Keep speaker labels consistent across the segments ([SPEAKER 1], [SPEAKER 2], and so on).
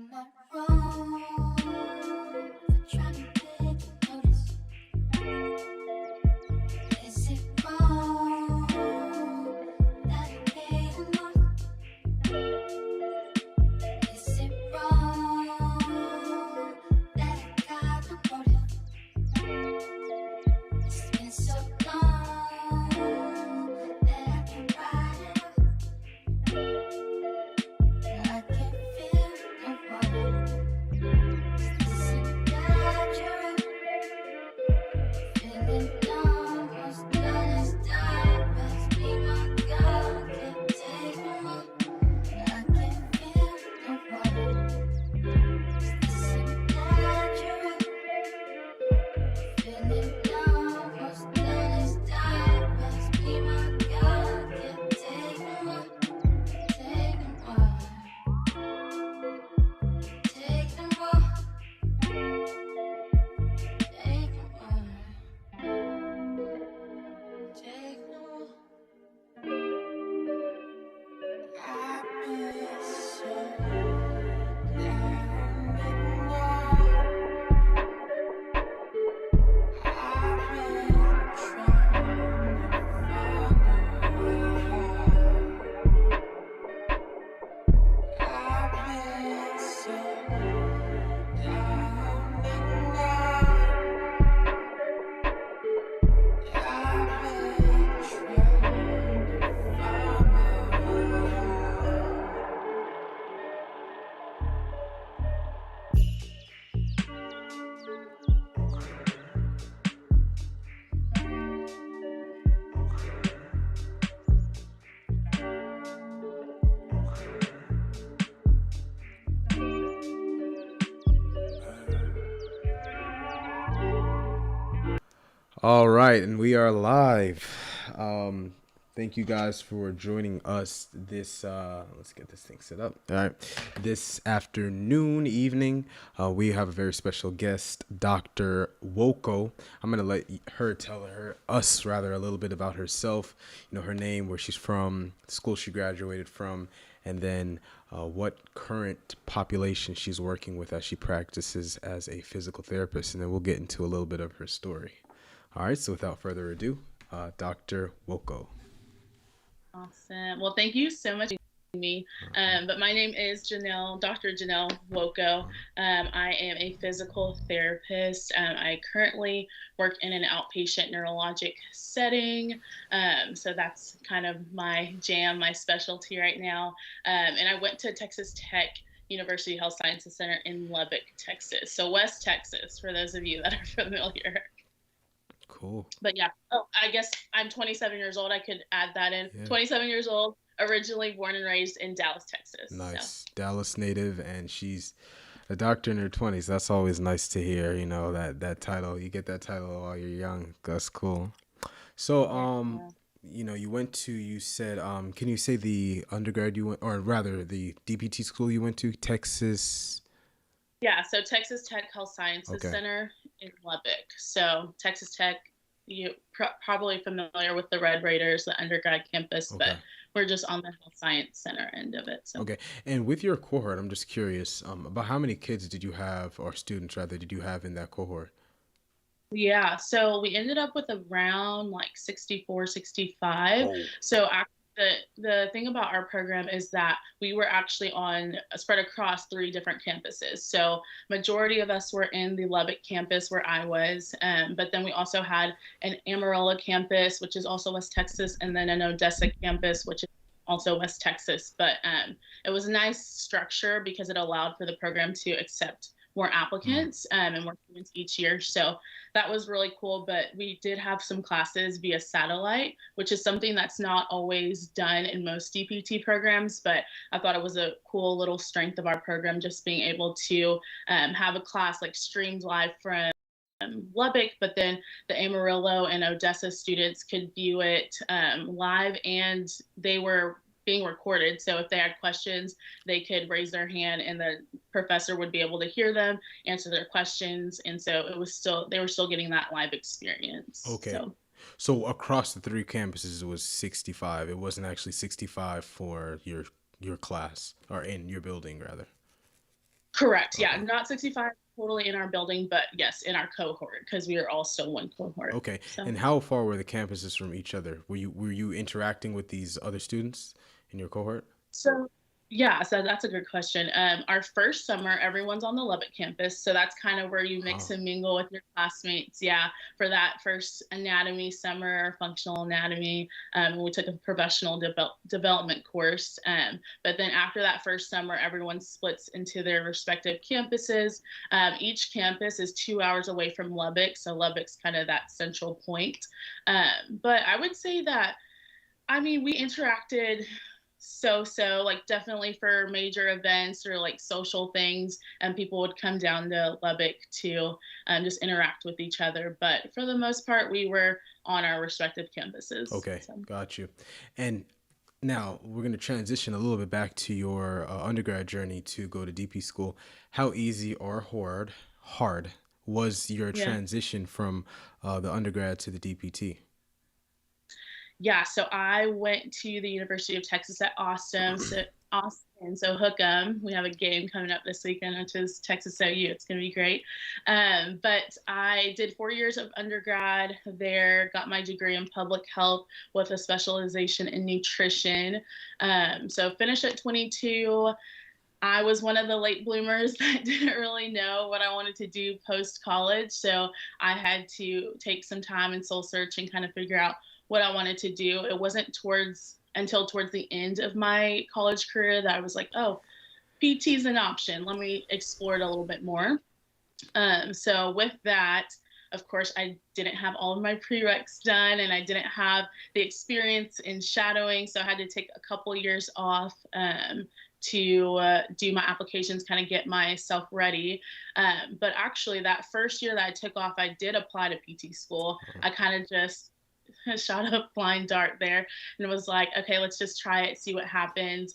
[SPEAKER 1] Am I wrong for trying to take notice? Is it wrong that I paid enough? Is it wrong that I got no motive? It's been so long that I can write it off. I can feel the water. Is this a bad feeling almost done as time must be my God, can't take no more. I can feel the water. Is this a bad feeling almost done as time must be my God, can't take no more. Take no more. Take no more. Take no more. Take no more. I've been so down and out. I've been trying to find a way out. I've been so down and out. I've been trying to find my way out.
[SPEAKER 2] All right, and we are live. Thank you guys for joining us this, let's get this thing set up. All right, this afternoon, evening, we have a very special guest, Dr. Nwoko. I'm going to let her tell us a little bit about herself, her name, where she's from, the school she graduated from, and then what current population she's working with as she practices as a physical therapist. And then we'll get into a little bit of her story. All right, so without further ado, Dr. Nwoko.
[SPEAKER 3] Awesome. Well, thank you so much for having me. But my name is Dr. Janel Nwoko. I am a physical therapist. I currently work in an outpatient neurologic setting. So that's kind of my jam, my specialty right now. And I went to Texas Tech University Health Sciences Center in Lubbock, Texas. So West Texas, for those of you that are familiar.
[SPEAKER 2] Cool.
[SPEAKER 3] But yeah, I guess I'm 27 years old. I could add that in.
[SPEAKER 2] Yeah.
[SPEAKER 3] 27 years old, originally born and raised in Dallas, Texas.
[SPEAKER 2] Nice.
[SPEAKER 3] So.
[SPEAKER 2] Dallas native, and she's a doctor in her 20s. That's always nice to hear, that title. You get that title while you're young. That's cool. So, you said, can you say the undergrad you went, or rather the DPT school you went to, Texas?
[SPEAKER 3] Yeah, so Texas Tech Health Sciences Center in Lubbock. So Texas Tech, you're probably familiar with the Red Raiders, the undergrad campus, but we're just on the Health Science Center end of it. So.
[SPEAKER 2] Okay, and with your cohort, I'm just curious, about how many kids did you have, or students rather, did you have in that cohort?
[SPEAKER 3] Yeah, so we ended up with around like 64, 65. Oh. So the thing about our program is that we were actually spread across 3 different campuses. So majority of us were in the Lubbock campus where I was, but then we also had an Amarillo campus, which is also West Texas, and then an Odessa campus, which is also West Texas. But it was a nice structure because it allowed for the program to accept more applicants and more students each year. So that was really cool. But we did have some classes via satellite, which is something that's not always done in most DPT programs. But I thought it was a cool little strength of our program, just being able to have a class like streamed live from Lubbock, but then the Amarillo and Odessa students could view it live, and they were being recorded. So if they had questions, they could raise their hand and the professor would be able to hear them, answer their questions. And so they were still getting that live experience.
[SPEAKER 2] Okay. So across the 3 campuses, it was 65. It wasn't actually 65 for your class, or in your building rather.
[SPEAKER 3] Correct. Yeah,
[SPEAKER 2] Okay.
[SPEAKER 3] not 65 totally in our building, but yes, in our cohort because we are all still one cohort.
[SPEAKER 2] Okay.
[SPEAKER 3] So
[SPEAKER 2] And how far were the campuses from each other? Were you interacting with these other students in your cohort?
[SPEAKER 3] So yeah, so that's a good question. Our first summer, everyone's on the Lubbock campus, so that's kind of where you mix
[SPEAKER 2] Oh,
[SPEAKER 3] and mingle with your classmates. Yeah, for that first anatomy summer, functional anatomy, we took a professional development course. But then after that first summer, everyone splits into their respective campuses. Each campus is 2 hours away from Lubbock, so Lubbock's kind of that central point. But I would say that I mean, we interacted like definitely for major events or like social things, and people would come down to Lubbock to just interact with each other. But for the most part, we were on our respective campuses.
[SPEAKER 2] okay.
[SPEAKER 3] So.
[SPEAKER 2] Got you. And now we're going to transition a little bit back to your undergrad journey to go to DP school. How easy or hard was your
[SPEAKER 3] Yeah.
[SPEAKER 2] transition from the undergrad to the DPT?
[SPEAKER 3] Yeah, so I went to the University of Texas at Austin. So hook 'em. We have a game coming up this weekend, which is Texas OU. It's going to be great. But I did 4 years of undergrad there, got my degree in public health with a specialization in nutrition. So finished at 22. I was one of the late bloomers that didn't really know what I wanted to do post college. So I had to take some time and soul search and kind of figure out what I wanted to do. It wasn't until towards the end of my college career that I was like, oh, PT is an option. Let me explore it a little bit more. So with that, of course, I didn't have all of my prereqs done and I didn't have the experience in shadowing. So I had to take a couple years off to do my applications, kind of get myself ready. But actually, that first year that I took off, I did apply to PT school. I kind of just shot a blind dart there and was like, okay, let's just try it, see what happens.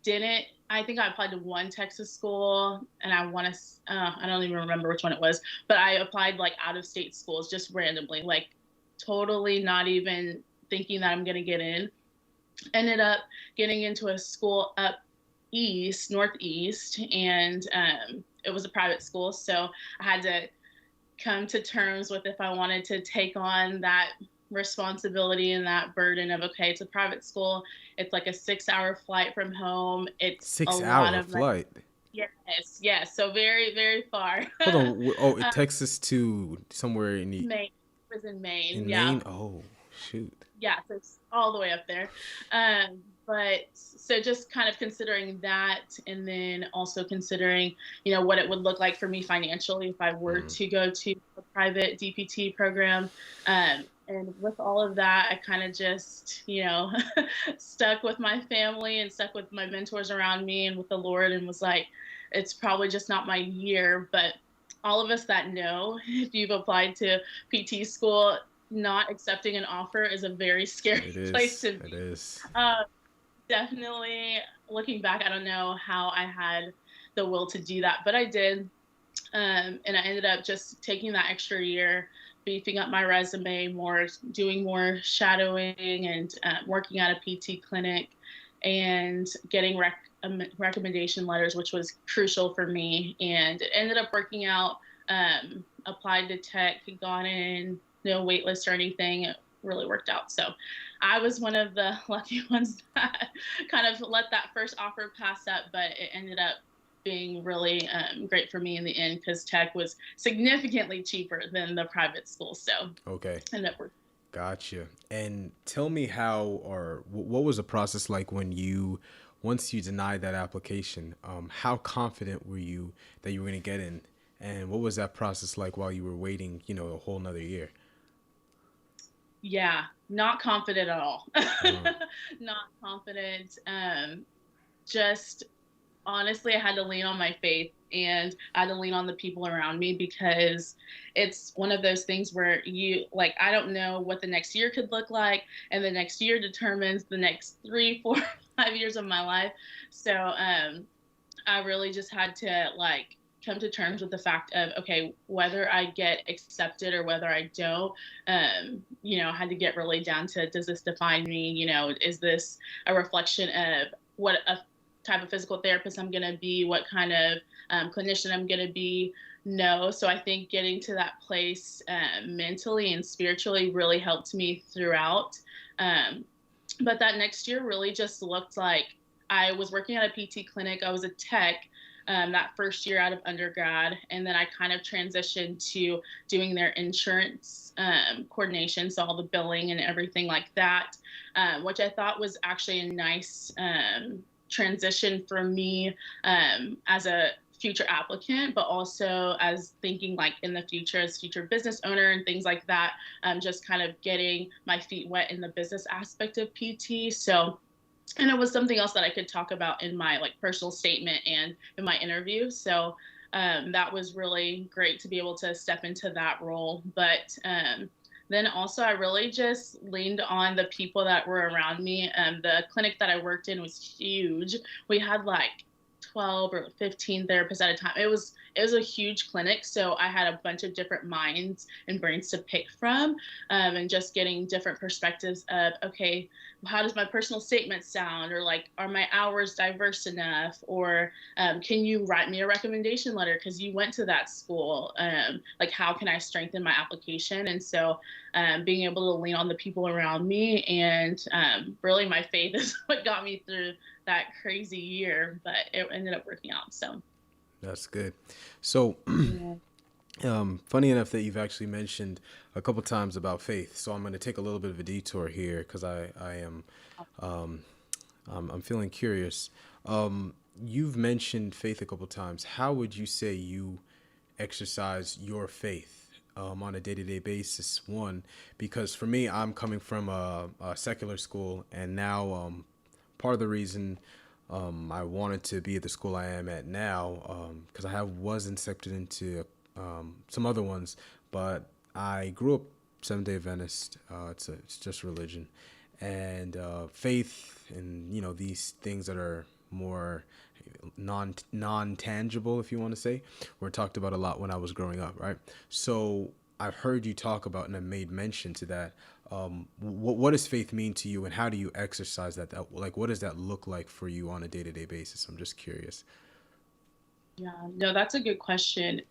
[SPEAKER 3] Didn't I think I applied to one Texas school and I don't even remember which one it was, but I applied like out of state schools just randomly, like totally not even thinking that I'm going to get in. Ended up getting into a school up northeast, and it was a private school. So I had to come to terms with if I wanted to take on that responsibility and that burden of, okay, it's a private school. It's like a 6-hour flight from home. It's a
[SPEAKER 2] Six
[SPEAKER 3] lot
[SPEAKER 2] hour
[SPEAKER 3] of money.
[SPEAKER 2] flight.
[SPEAKER 3] Yes. So very, very far.
[SPEAKER 2] Hold on. Oh, Texas to somewhere
[SPEAKER 3] Maine. It was in Maine.
[SPEAKER 2] in
[SPEAKER 3] Yeah.
[SPEAKER 2] Maine. Oh, shoot.
[SPEAKER 3] Yeah, so it's all the way up there. But so just kind of considering that, and then also considering, what it would look like for me financially if I were to go to a private DPT program. And with all of that, I kind of just, stuck with my family and stuck with my mentors around me and with the Lord, and was like, it's probably just not my year. But all of us that know, if you've applied to PT school, not accepting an offer is a very scary place to be.
[SPEAKER 2] It is.
[SPEAKER 3] Definitely looking back, I don't know how I had the will to do that, but I did. And I ended up just taking that extra year, beefing up my resume more, doing more shadowing and working at a PT clinic and getting recommendation letters, which was crucial for me. And it ended up working out, applied to tech, got in, no wait list or anything. It really worked out. So I was one of the lucky ones that kind of let that first offer pass up, but it ended up being really great for me in the end because tech was significantly cheaper than the private school. So
[SPEAKER 2] Okay.
[SPEAKER 3] ended up working.
[SPEAKER 2] Gotcha. And tell me how or what was the process like once you denied that application? How confident were you that you were going to get in? And what was that process like while you were waiting, a whole nother year?
[SPEAKER 3] Yeah, not confident at all. Not confident. Just honestly, I had to lean on my faith and I had to lean on the people around me because it's one of those things where I don't know what the next year could look like, and the next year determines the next 3, 4, 5 years of my life. So I really just had to come to terms with the fact of, okay, whether I get accepted or whether I don't, I had to get really down to, does this define me? Is this a reflection of what a type of physical therapist I'm going to be, what kind of clinician I'm going to be. No. So I think getting to that place mentally and spiritually really helped me throughout. But that next year really just looked like I was working at a PT clinic. I was a tech that first year out of undergrad. And then I kind of transitioned to doing their insurance coordination. So all the billing and everything like that, which I thought was actually a nice transition for me as a future applicant, but also as thinking like in the future as future business owner and things like that, just kind of getting my feet wet in the business aspect of PT. So, and it was something else that I could talk about in my like personal statement and in my interview. So that was really great to be able to step into that role. But then also I really just leaned on the people that were around me. The clinic that I worked in was huge. We had like 12 or 15 therapists at a time. It was a huge clinic, so I had a bunch of different minds and brains to pick from, and just getting different perspectives of, okay, how does my personal statement sound, or like, are my hours diverse enough, or can you write me a recommendation letter because you went to that school, like how can I strengthen my application? And so being able to lean on the people around me, and really my faith is what got me through that crazy year, but it ended up working out. So
[SPEAKER 2] That's good. So, funny enough that you've actually mentioned a couple times about faith. So I'm going to take a little bit of a detour here because I'm feeling curious. You've mentioned faith a couple times. How would you say you exercise your faith on a day-to-day basis? One, because for me, I'm coming from a secular school, and now part of the reason I wanted to be at the school I am at now, because was accepted into some other ones, but I grew up Seventh-day Adventist. It's just religion, and faith, and these things that are more non-tangible, if you want to say, were talked about a lot when I was growing up, right? So I've heard you talk about, and I made mention to that. What does faith mean to you, and how do you exercise that? Like, what does that look like for you on a day-to-day basis? I'm just curious.
[SPEAKER 3] yeah, no, that's a good question.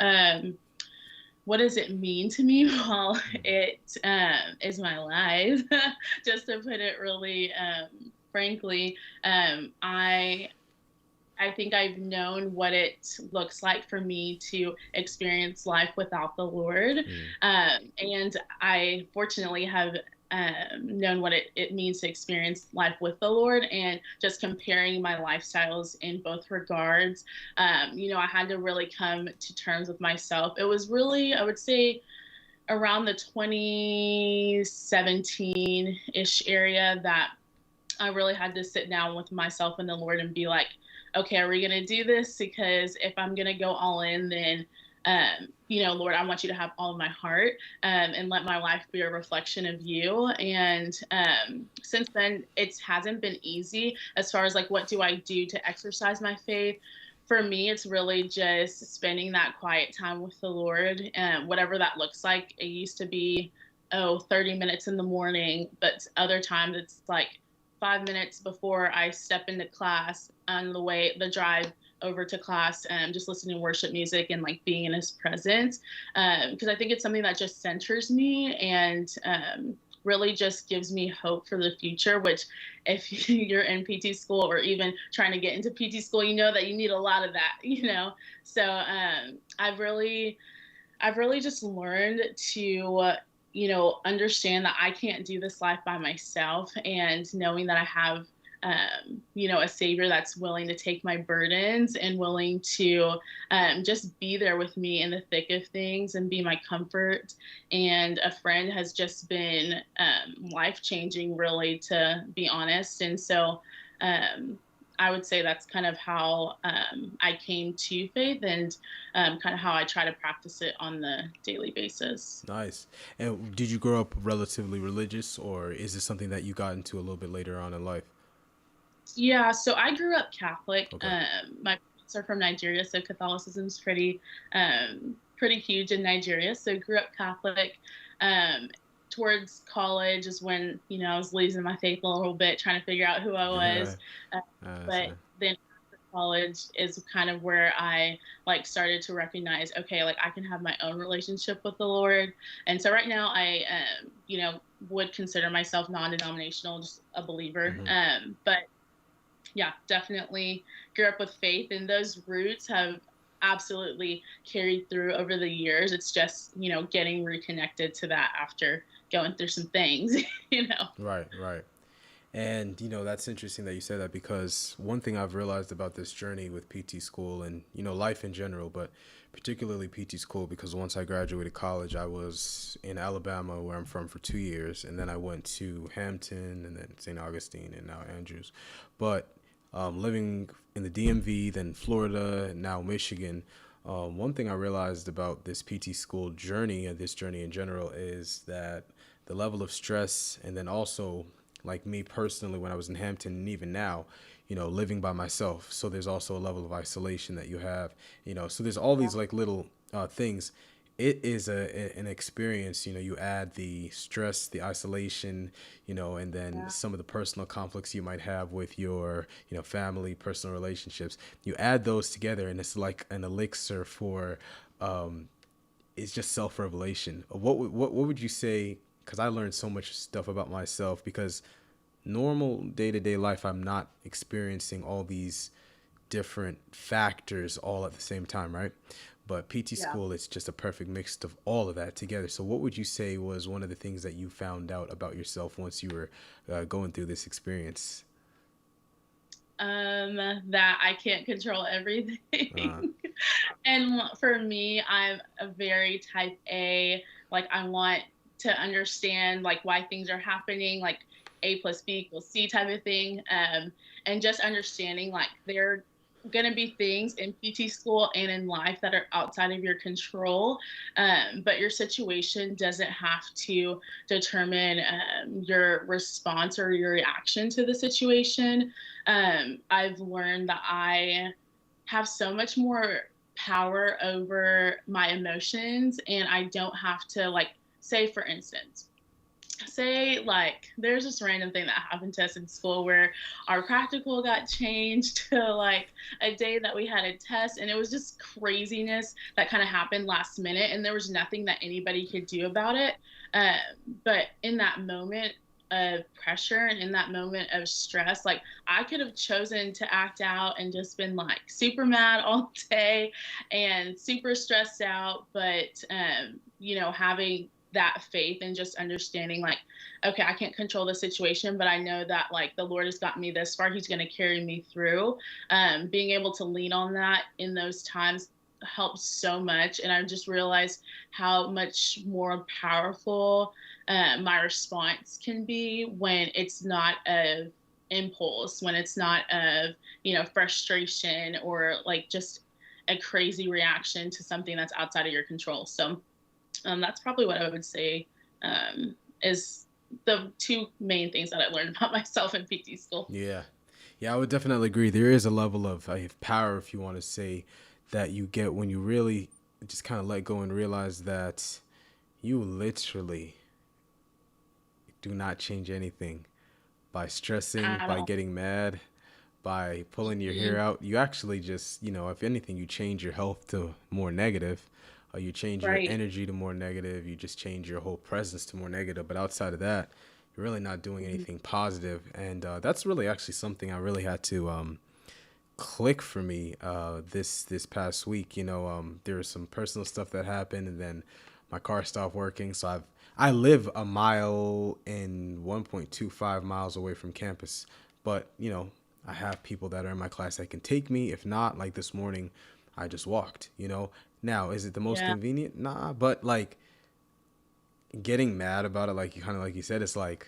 [SPEAKER 3] What does it mean to me? Well, it is my life, just to put it really frankly. I think I've known what it looks like for me to experience life without the Lord. And I fortunately have known what it means to experience life with the Lord, and just comparing my lifestyles in both regards. I had to really come to terms with myself. It was really, I would say, around the 2017-ish area that I really had to sit down with myself and the Lord and be like, okay, are we going to do this? Because if I'm going to go all in, then, Lord, I want you to have all of my heart, and let my life be a reflection of you. And since then, it hasn't been easy as far as like, what do I do to exercise my faith? For me, it's really just spending that quiet time with the Lord, whatever that looks like. It used to be, 30 minutes in the morning, but other times it's like 5 minutes before I step into class, on the drive over to class, and just listening to worship music and like being in his presence. Because I think it's something that just centers me, and really just gives me hope for the future, which if you're in PT school or even trying to get into PT school, you know that you need a lot of that, So I've really just learned to understand that I can't do this life by myself, and knowing that I have, a savior that's willing to take my burdens and willing to just be there with me in the thick of things and be my comfort. And a friend has just been life-changing, really, to be honest. And so I would say that's kind of how I came to faith, and kind of how I try to practice it on the daily basis.
[SPEAKER 2] Nice. And did you grow up relatively religious, or is this something that you got into a little bit later on in life?
[SPEAKER 3] Yeah, so I grew up Catholic.
[SPEAKER 2] Okay.
[SPEAKER 3] My parents are from Nigeria, so Catholicism's pretty huge in Nigeria. So grew up Catholic. Towards college is when I was losing my faith a little bit, trying to figure out who I was. But then college is kind of where I like started to recognize, okay, like I can have my own relationship with the Lord. And so right now I, would consider myself non-denominational, just a believer.
[SPEAKER 2] Mm-hmm.
[SPEAKER 3] But yeah, definitely grew up with faith, and those roots have absolutely carried through over the years. It's just, getting reconnected to that after going through some things, you know.
[SPEAKER 2] Right, right. And that's interesting that you said that, because one thing I've realized about this journey with PT school and life in general, but particularly PT school, because once I graduated college, I was in Alabama, where I'm from, for 2 years, and then I went to Hampton, and then St. Augustine, and now Andrews. But living in the DMV, then Florida, and now Michigan, one thing I realized about this PT school journey, and this journey in general, is that the level of stress, and then also, like me personally, when I was in Hampton, and even now, living by myself. So there's also a level of isolation that you have, so there's all these like little things. It is an experience. You add the stress, the isolation, and then some of the personal conflicts you might have with your, family, personal relationships. You add those together, and it's like an elixir for, it's just self-revelation. What would you say? Because I learned so much stuff about myself, because normal day-to-day life, I'm not experiencing all these different factors all at the same time, right? But PT
[SPEAKER 3] Yeah.
[SPEAKER 2] school, it's just a perfect mix of all of that together. So what would you say was one of the things that you found out about yourself once you were going through this experience?
[SPEAKER 3] That I can't control
[SPEAKER 2] Uh,
[SPEAKER 3] everything. And for me, I'm a very type A. Like I want to understand like why things are happening, like A plus B equals C type of thing. And just understanding like there are gonna be things in PT school and in life that are outside of your control. But your situation doesn't have to determine your response or your reaction to the situation. I've learned that I have so much more power over my emotions, and I don't have to like, say for instance, say like there's this random thing that happened to us in school where our practical got changed to like a day that we had a test, and it was just craziness that kind of happened last minute, and there was nothing that anybody could do about it. um, but in that moment of pressure and in that moment of stress, like I could have chosen to act out and just been like super mad all day and super stressed out. But having that faith and just understanding like, okay, I can't control the situation, but I know that like the Lord has got me this far, he's going to carry me through. Being able to lean on that in those times helps so much. And I just realized how much more powerful my response can be when it's not of impulse, when it's not of frustration or like just a crazy reaction to something that's outside of your control. So that's probably what I would say is the two main things that I learned about myself in PT school.
[SPEAKER 2] yeah. Yeah, I would definitely agree. There is a level of power, if you want to say, that you get when you really just kind of let go and realize that you literally do not change anything by stressing,
[SPEAKER 3] At
[SPEAKER 2] by
[SPEAKER 3] all.
[SPEAKER 2] getting mad, by pulling your hair
[SPEAKER 3] Mhm.
[SPEAKER 2] out. You actually just, if anything, you change your health to more negative. You change your
[SPEAKER 3] Right.
[SPEAKER 2] energy to more negative. You just change your whole presence to more negative. But outside of that, you're really not doing
[SPEAKER 3] Mhm.
[SPEAKER 2] anything positive. And that's really actually something I really had to click for me this past week. There was some personal stuff that happened, and then my car stopped working. So I live a mile and 1.25 miles away from campus, but I have people that are in my class that can take me. If not, like this morning, I just walked. Now, is it the most
[SPEAKER 3] Yeah.
[SPEAKER 2] convenient? Nah, but like getting mad about it, like you said, it's like,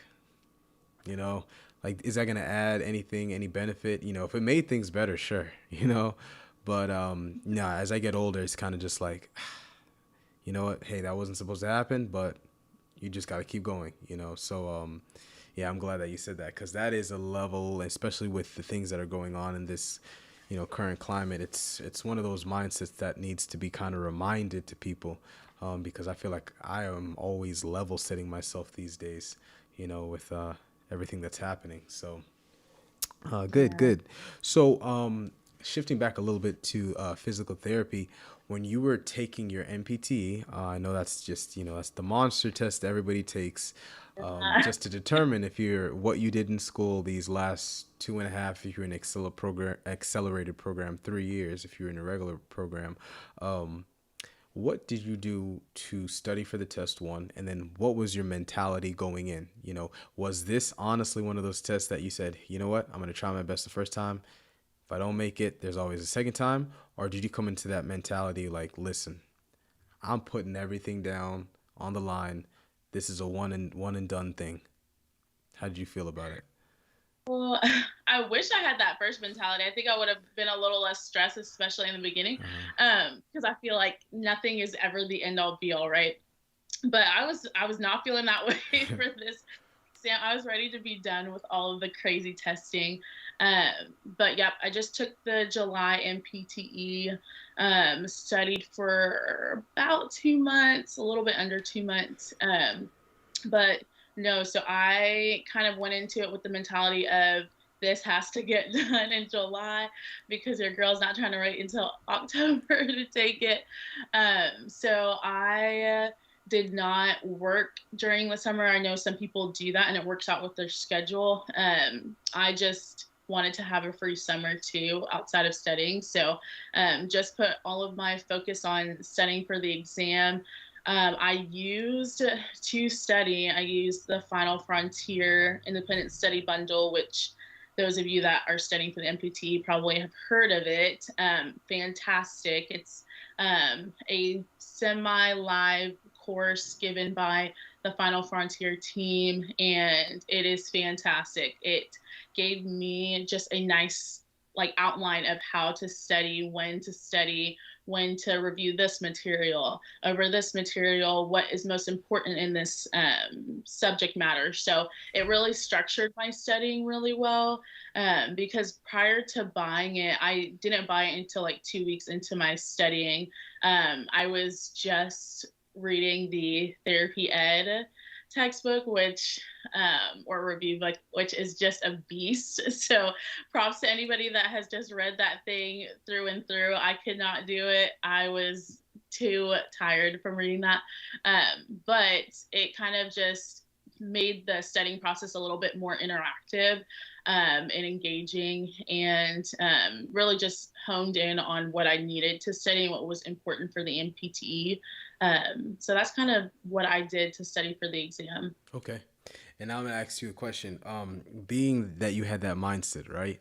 [SPEAKER 2] you know like, is that going to add anything, any benefit? If it made things better, sure. But nah, as I get older, it's kind of just like, you know what, hey, that wasn't supposed to happen, but you just got to keep going. So yeah, I'm glad that you said that, because that is a level, especially with the things that are going on in this current climate. It's one of those mindsets that needs to be kind of reminded to people, because I feel like I am always level setting myself these days, with everything that's happening. So good,
[SPEAKER 3] Yeah.
[SPEAKER 2] good. So shifting back a little bit to physical therapy, when you were taking your NPT, I know that's just, that's the monster test that everybody takes, just to determine if you're what you did in school these last 2.5, if you're in accelerated program 3 years, if you're in a regular program. What did you do to study for the test one? And then what was your mentality going in? Was this honestly one of those tests that you said, you know what, I'm going to try my best the first time. If I don't make it, there's always a second time? Or did you come into that mentality like, listen, I'm putting everything down on the line. This is a one and done thing. How did you feel about it?
[SPEAKER 3] Well, I wish I had that first mentality. I think I would have been a little less stressed, especially in the beginning, because I feel like nothing is ever the end all be all, right? But I was not feeling that way for this exam. I was ready to be done with all of the crazy testing. But yep, I just took the July MPTE, studied for about 2 months, a little bit under 2 months. But no, so I kind of went into it with the mentality of this has to get done in July because your girl's not trying to wait until October to take it. So I did not work during the summer. I know some people do that and it works out with their schedule. I just wanted to have a free summer too outside of studying. So just put all of my focus on studying for the exam. I used the Final Frontier Independent Study Bundle, which those of you that are studying for the MPT probably have heard of it. Fantastic. It's a semi-live course given by the Final Frontier team, and it is fantastic. It gave me just a nice outline of how to study, when to review this material over this material, what is most important in this subject matter. So it really structured my studying really well, because prior to buying it, I didn't buy it until 2 weeks into my studying. I was just reading the therapy ed textbook, or review book, which is just a beast. So props to anybody that has just read that thing through and through. I could not do it. I was too tired from reading that. But it kind of just made the studying process a little bit more interactive and engaging, and really just honed in on what I needed to study and what was important for the MPTE. So that's kind of what I did to study for the exam.
[SPEAKER 2] Okay. And now I'm going to ask you a question. Being that you had that mindset, right?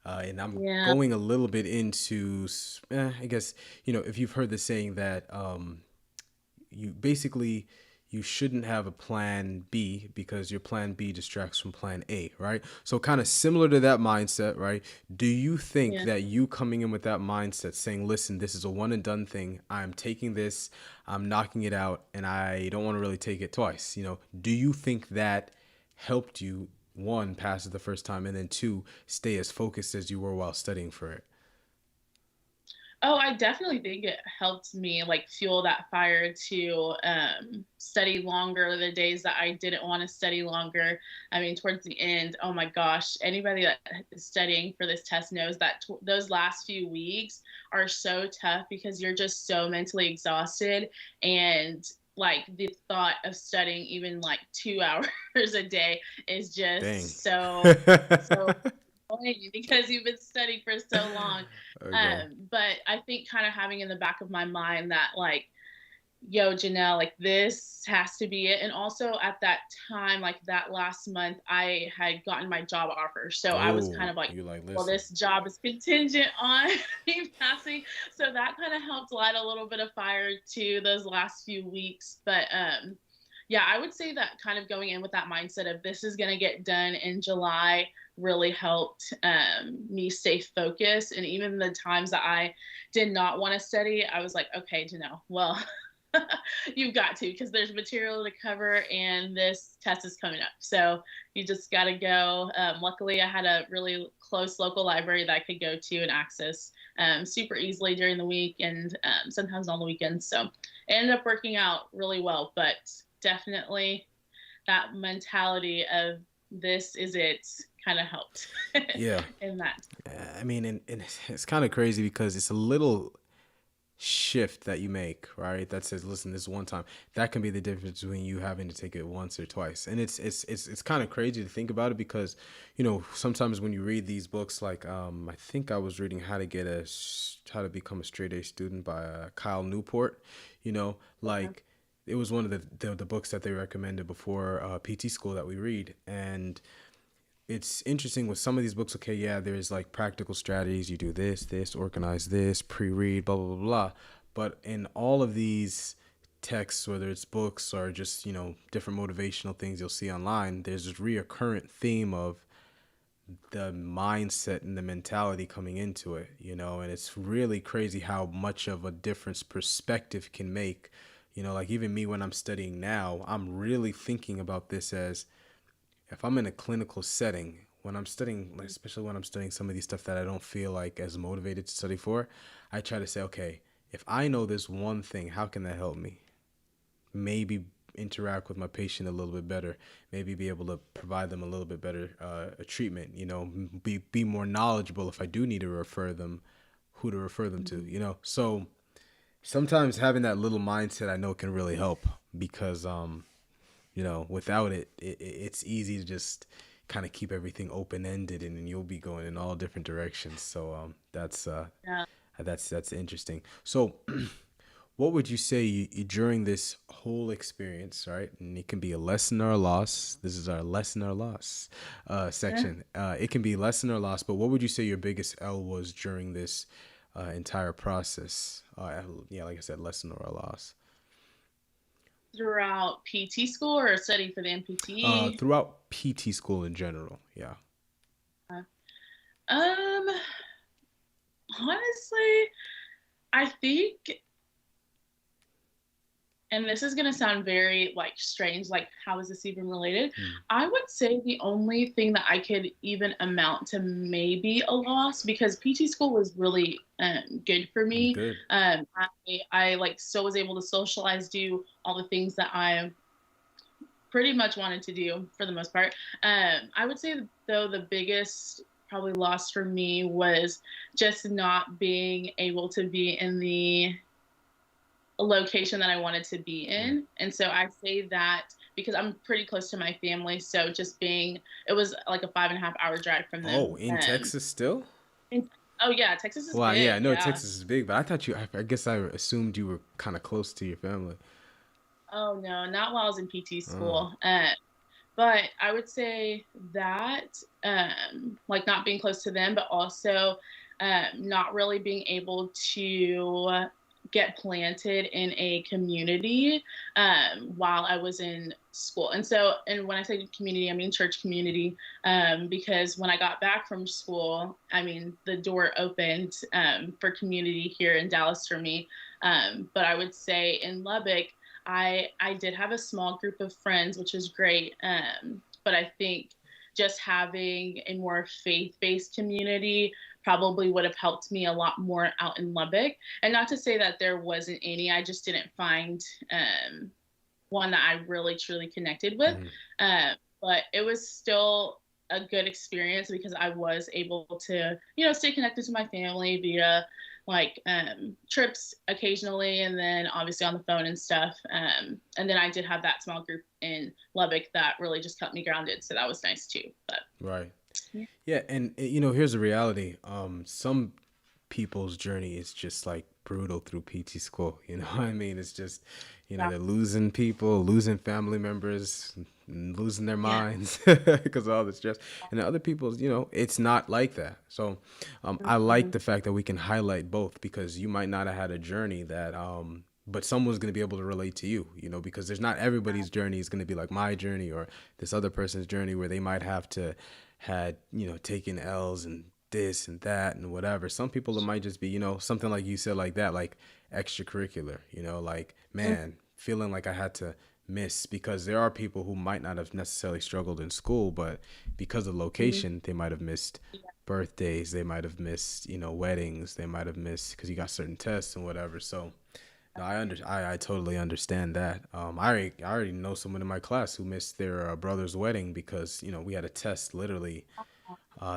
[SPEAKER 2] And I'm going a little bit into, I guess, if you've heard the saying that you shouldn't have a plan B because your plan B distracts from plan A, right? So kind of similar to that mindset, right? Do you think that you coming in with that mindset saying, listen, this is a one and done thing. I'm taking this, I'm knocking it out, and I don't want to really take it twice. Do you think that helped you, one, pass it the first time, and then two, stay as focused as you were while studying for it?
[SPEAKER 3] Oh, I definitely think it helped me fuel that fire to study longer the days that I didn't want to study longer. I mean, towards the end, oh my gosh, anybody that is studying for this test knows that those last few weeks are so tough because you're just so mentally exhausted, and the thought of studying even 2 hours a day is just so because you've been studying for so long. Okay. But I think kind of having in the back of my mind that yo, Janel, this has to be it. And also at that time, that last month, I had gotten my job offer. So I was kind of well, this job is contingent on me passing. So that kind of helped light a little bit of fire to those last few weeks. But yeah, I would say that kind of going in with that mindset of this is going to get done in July really helped me stay focused. And even the times that I did not want to study, I was like, okay, Janelle, well, you've got to, because there's material to cover and this test is coming up. So you just got to go. Luckily, I had a really close local library that I could go to and access super easily during the week and sometimes on the weekends. So it ended up working out really well, but definitely that mentality of this is it kind of helped
[SPEAKER 2] Yeah.
[SPEAKER 3] in that.
[SPEAKER 2] I mean, and it's kind of crazy because it's a little shift that you make, right? That says, listen, this is one time. That can be the difference between you having to take it once or twice. And it's kind of crazy to think about it because, sometimes when you read these books, like I think I was reading How to Become a Straight A Student by Kyle Newport, like it was one of the books that they recommended before PT school that we read. And it's interesting with some of these books. Okay, yeah, there's like practical strategies. You do this, organize this, pre-read, blah, blah, blah, blah. But in all of these texts, whether it's books or just, different motivational things you'll see online, there's this reoccurrent theme of the mindset and the mentality coming into it, and it's really crazy how much of a difference perspective can make. Like even me when I'm studying now, I'm really thinking about this as if I'm in a clinical setting, when I'm studying, like, especially when I'm studying some of these stuff that I don't feel like as motivated to study for, I try to say, okay, if I know this one thing, how can that help me? Maybe interact with my patient a little bit better, maybe be able to provide them a little bit better treatment, be more knowledgeable if I do need to refer them, who to refer them to, So sometimes having that little mindset I know can really help because without it, it's easy to just kind of keep everything open ended, and then you'll be going in all different directions. So
[SPEAKER 3] Yeah.
[SPEAKER 2] that's interesting. So, what would you say during this whole experience, right? And it can be a lesson or a loss. This is our lesson or loss section. It can be lesson or loss, but what would you say your biggest L was during this entire process? Like I said, lesson or a loss.
[SPEAKER 3] Throughout PT school or studying for the NPT?
[SPEAKER 2] Throughout PT school in general, yeah.
[SPEAKER 3] Um, Honestly, I think, and this is going to sound very like strange, like how is this even related? I would say the only thing that I could even amount to maybe a loss, because PT school was really good for me.
[SPEAKER 2] Good.
[SPEAKER 3] I like still was able to socialize, do all the things that I pretty much wanted to do for the most part. I would say though the biggest probably loss for me was just not being able to be in the location that I wanted to be in. And so I say that because I'm pretty close to my family. So just it was like a 5.5 hour drive from them.
[SPEAKER 2] Oh, in Texas still?
[SPEAKER 3] Oh yeah, Texas is
[SPEAKER 2] Well,
[SPEAKER 3] big.
[SPEAKER 2] yeah, I know
[SPEAKER 3] Yeah.
[SPEAKER 2] Texas is big, but I thought I guess I assumed you were kind of close to your family.
[SPEAKER 3] Oh no, not while I was in PT school. But I would say that like not being close to them, but also not really being able to get planted in a community while I was in school. And when I say community, I mean church community, because when I got back from school, I mean, the door opened for community here in Dallas for me. But I would say in Lubbock, I did have a small group of friends, which is great. But I think just having a more faith-based community probably would have helped me a lot more out in Lubbock. And not to say that there wasn't any, I just didn't find one that I really truly connected with. But it was still a good experience because I was able to, stay connected to my family via like trips occasionally, and then obviously on the phone and stuff. And then I did have that small group in Lubbock that really just kept me grounded. So that was nice too. But
[SPEAKER 2] right. Yeah. And here's the reality. Some people's journey is just like brutal through PT school. You know what I mean? It's just, they're losing people, losing family members, losing their minds because of all the stress. And other people's, it's not like that. So I like the fact that we can highlight both, because you might not have had a journey that, but someone's going to be able to relate to you, because there's not everybody's journey is going to be like my journey or this other person's journey where they might have to had, taken L's and this and that and whatever. Some people, it might just be, something like you said, like that, like extracurricular, like, man, feeling like I had to miss, because there are people who might not have necessarily struggled in school, but because of location, they might have missed birthdays, they might have missed, weddings, they might have missed because you got certain tests and whatever. So no, I totally understand that. I already know someone in my class who missed their brother's wedding because we had a test literally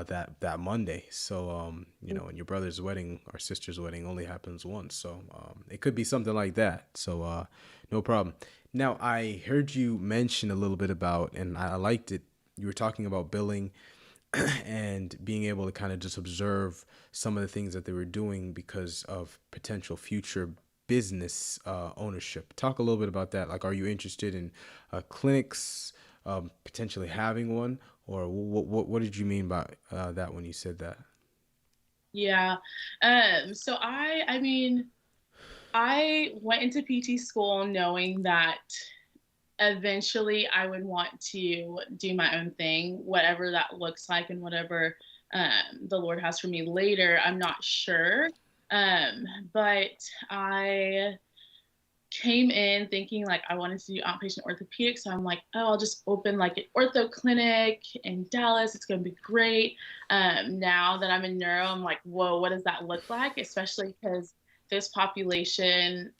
[SPEAKER 2] that Monday. So you know, and your brother's wedding or sister's wedding only happens once, so it could be something like that. So no problem. Now I heard you mention a little bit about, and I liked it. You were talking about billing and being able to kind of just observe some of the things that they were doing because of potential future business ownership. Talk a little bit about that. Like, are you interested in clinics, potentially having one, or what did you mean by that when you said that?
[SPEAKER 3] Yeah. So I mean, I went into PT school knowing that eventually I would want to do my own thing, whatever that looks like and whatever the Lord has for me later. I'm not sure. Um, but I came in thinking like I wanted to do outpatient orthopedics. So I'm like, oh, I'll just open like an ortho clinic in Dallas. It's going to be great. Now that I'm in neuro, I'm like, whoa, what does that look like? Especially because this population,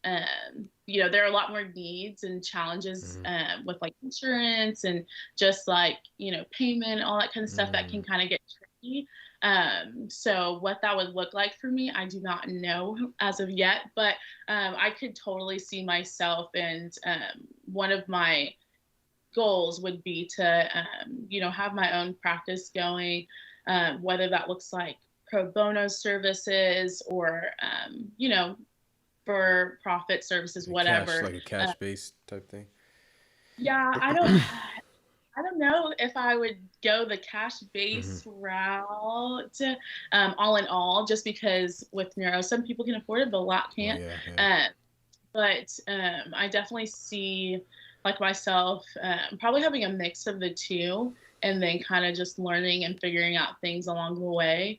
[SPEAKER 3] you know, there are a lot more needs and challenges
[SPEAKER 2] Mm,
[SPEAKER 3] with like insurance and just like, you know, payment, all that kind of stuff that can
[SPEAKER 2] mm,
[SPEAKER 3] kind of get tricky. So what that would look like for me, I do not know as of yet, but I could totally see myself, and one of my goals would be to, you know, have my own practice going, whether that looks like pro bono services or, you know, for profit services, whatever.
[SPEAKER 2] like a
[SPEAKER 3] Uh,
[SPEAKER 2] cash based type thing.
[SPEAKER 3] yeah, I don't know if I would go the cash
[SPEAKER 2] Hmm.
[SPEAKER 3] based route, all in all, just because with neuro, some people can afford it, but a lot
[SPEAKER 2] Oh
[SPEAKER 3] can't.
[SPEAKER 2] yeah, yeah.
[SPEAKER 3] Uh, but I definitely see like myself probably having a mix of the two, and then kind of just learning and figuring out things along the way.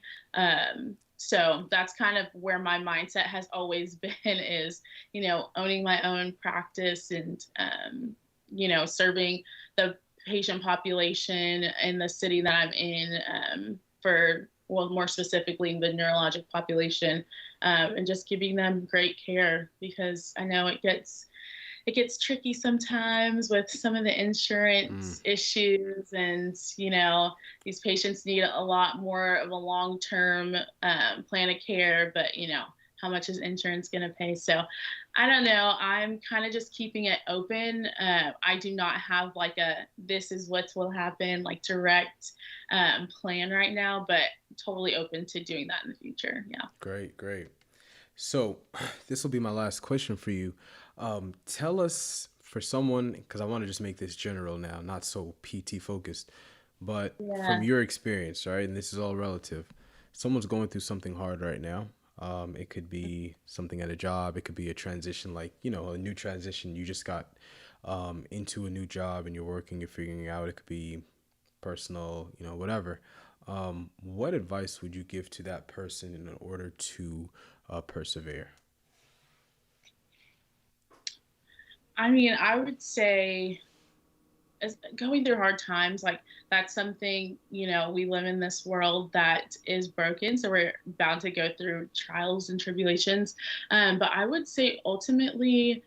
[SPEAKER 3] So that's kind of where my mindset has always been is, you know, owning my own practice and, you know, serving the patient population in the city that I'm in for, well, more specifically, the neurologic population, and just giving them great care because I know it gets tricky sometimes with some of the
[SPEAKER 2] Mm,
[SPEAKER 3] insurance issues, and you know these patients need a lot more of a long-term plan of care, but you know how much is insurance going to pay? So I don't know, I'm kind of just keeping it open. I do not have like a this is what will happen like direct plan right now, but totally open to doing that in the future. Yeah.
[SPEAKER 2] great, great. So, this will be my last question for you. Tell us, for someone, because I want to just make this general now, not so PT focused, but from
[SPEAKER 3] Yeah.
[SPEAKER 2] your experience, right? And this is all relative. Someone's going through something hard right now. It could be something at a job. It could be a transition, like, you know, a new transition. You just got into a new job and you're working, you're figuring it out. It could be personal, you know, whatever. What advice would you give to that person in order to persevere?
[SPEAKER 3] I mean, I would say as going through hard times, like that's something, you know, we live in this world that is broken. So we're bound to go through trials and tribulations. But I would say ultimately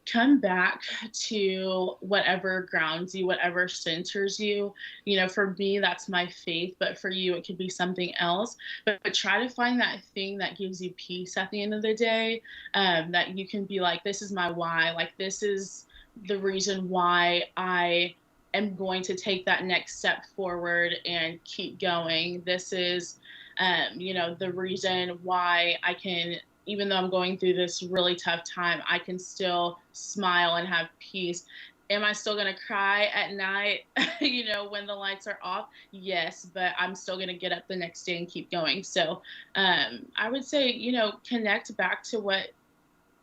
[SPEAKER 3] come back to whatever grounds you, whatever centers you. You know, for me, that's my faith, but for you, it could be something else. But try to find that thing that gives you peace at the end of the day, that you can be like, this is my why. Like, this is the reason why I am going to take that next step forward and keep going. This is, you know, the reason why I can, even though I'm going through this really tough time, I can still smile and have peace. Am I still going to cry at night, you know, when the lights are off? Yes, but I'm still going to get up the next day and keep going. So I would say, you know, connect back to what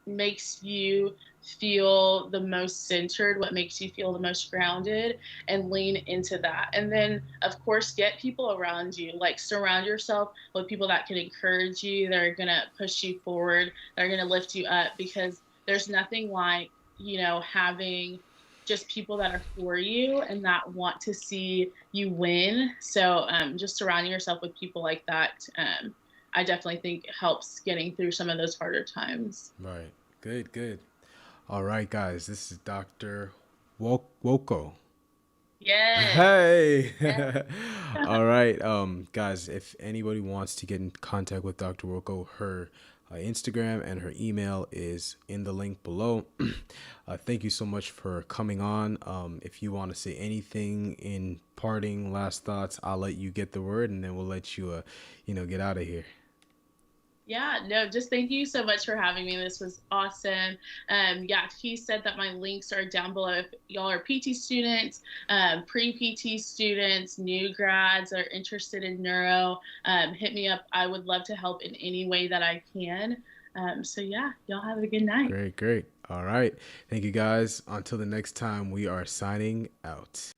[SPEAKER 3] makes you feel the most centered, what makes you feel the most grounded, and lean into that. And then, of course, get people around you, like surround yourself with people that can encourage you, that are going to push you forward, that are going to lift you up, because there's nothing like, you know, having just people that are for you and that want to see you win. So just surrounding yourself with people like that, I definitely think helps getting through some of those harder times.
[SPEAKER 2] Right. Good, good. All right, guys. This is Dr. Woko.
[SPEAKER 3] Yes.
[SPEAKER 2] Hey.
[SPEAKER 3] Yes.
[SPEAKER 2] All right, guys, if anybody wants to get in contact with Dr. Roko, her Instagram and her email is in the link below. Thank you so much for coming on. If you want to say anything in parting, last thoughts, I'll let you get the word, and then we'll let you, get out of here.
[SPEAKER 3] Yeah, no, just thank you so much for having me. This was awesome. Yeah, he said that my links are down below. If y'all are PT students, pre-PT students, new grads are interested in neuro, hit me up. I would love to help in any way that I can. So yeah, y'all have a good night.
[SPEAKER 2] Great, great. All right. Thank you, guys. Until the next time, we are signing out.